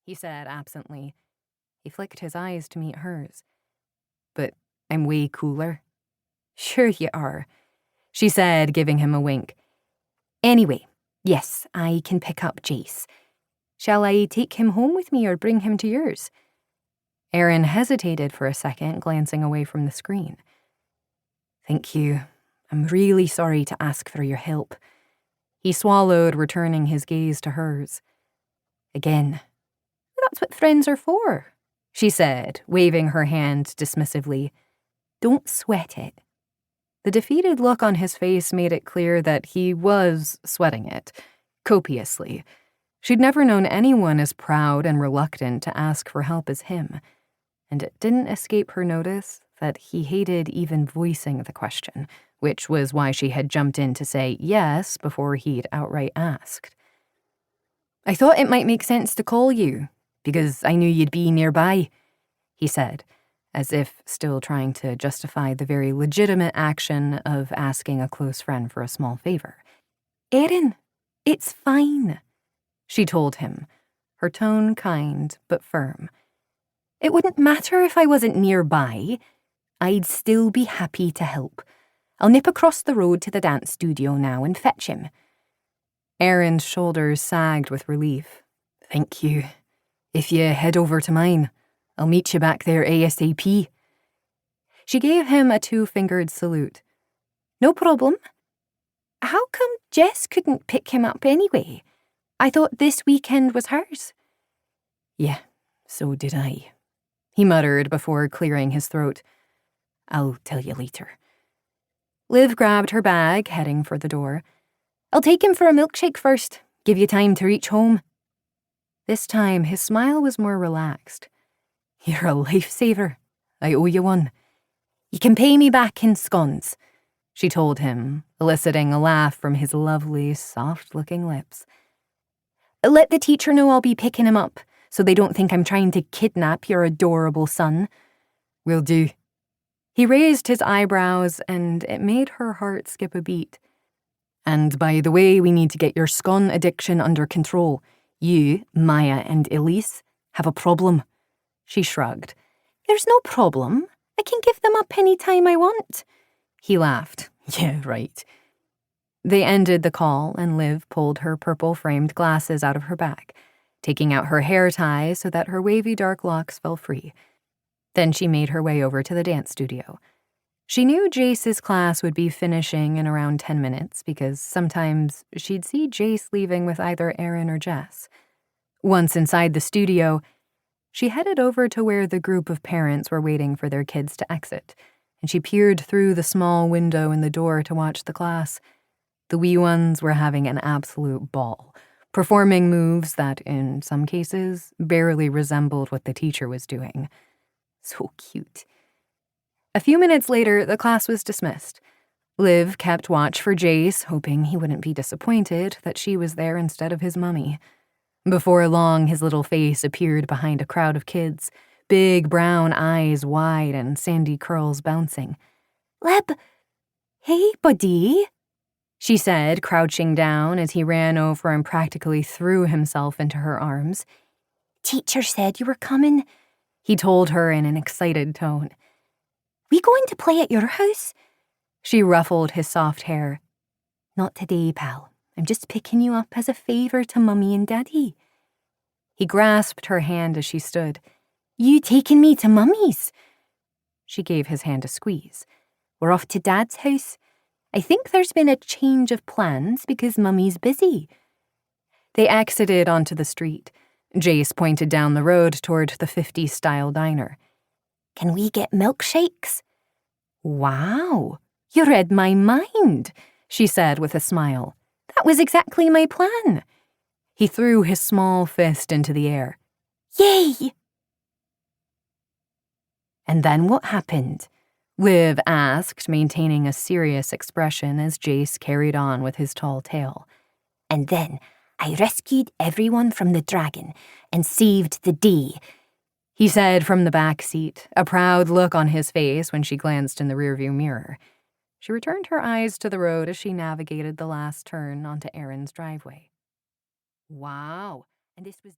he said absently. He flicked his eyes to meet hers. But I'm way cooler. Sure you are, she said, giving him a wink. Anyway, yes, I can pick up Jace. Shall I take him home with me or bring him to yours? Arran hesitated for a second, glancing away from the screen. Thank you. I'm really sorry to ask for your help. He swallowed, returning his gaze to hers. Again, that's what friends are for, she said, waving her hand dismissively. Don't sweat it. The defeated look on his face made it clear that he was sweating it, copiously. She'd never known anyone as proud and reluctant to ask for help as him, and it didn't escape her notice that he hated even voicing the question, which was why she had jumped in to say yes before he'd outright asked. I thought it might make sense to call you, because I knew you'd be nearby, he said, as if still trying to justify the very legitimate action of asking a close friend for a small favor. Arran, it's fine, she told him, her tone kind but firm. It wouldn't matter if I wasn't nearby. I'd still be happy to help. I'll nip across the road to the dance studio now and fetch him. Arran's shoulders sagged with relief. Thank you. If you head over to mine, I'll meet you back there ASAP. She gave him a two-fingered salute. No problem. How come Jess couldn't pick him up anyway? I thought this weekend was hers. Yeah, so did I, he muttered before clearing his throat. I'll tell you later. Liv grabbed her bag, heading for the door. I'll take him for a milkshake first. Give you time to reach home. This time, his smile was more relaxed. You're a lifesaver. I owe you one. You can pay me back in scones, she told him, eliciting a laugh from his lovely, soft-looking lips. Let the teacher know I'll be picking him up, so they don't think I'm trying to kidnap your adorable son. Will do. He raised his eyebrows, and it made her heart skip a beat. And by the way, we need to get your scone addiction under control. You, Maya, and Elise have a problem. She shrugged. There's no problem. I can give them up any time I want. He laughed. Yeah, right. They ended the call, and Liv pulled her purple-framed glasses out of her bag, taking out her hair tie so that her wavy dark locks fell free. Then she made her way over to the dance studio. She knew Jace's class would be finishing in around 10 minutes because sometimes she'd see Jace leaving with either Arran or Jess. Once inside the studio, she headed over to where the group of parents were waiting for their kids to exit, and she peered through the small window in the door to watch the class. The wee ones were having an absolute ball, performing moves that, in some cases, barely resembled what the teacher was doing. So cute. A few minutes later, the class was dismissed. Liv kept watch for Jace, hoping he wouldn't be disappointed that she was there instead of his mummy. Before long, his little face appeared behind a crowd of kids, big brown eyes wide and sandy curls bouncing. Leb, hey, buddy, she said, crouching down as he ran over and practically threw himself into her arms. Teacher said you were coming, he told her in an excited tone. We going to play at your house? She ruffled his soft hair. Not today, pal. I'm just picking you up as a favor to Mummy and Daddy. He grasped her hand as she stood. You taking me to Mummy's? She gave his hand a squeeze. We're off to Dad's house. I think there's been a change of plans because Mummy's busy. They exited onto the street. Jace pointed down the road toward the 50s-style diner. Can we get milkshakes? Wow, you read my mind, she said with a smile. That was exactly my plan. He threw his small fist into the air. Yay! And then what happened? Liv asked, maintaining a serious expression as Jace carried on with his tall tale. And then I rescued everyone from the dragon and saved the day, he said from the back seat, a proud look on his face when she glanced in the rearview mirror. She returned her eyes to the road as she navigated the last turn onto Arran's driveway. Wow, and this was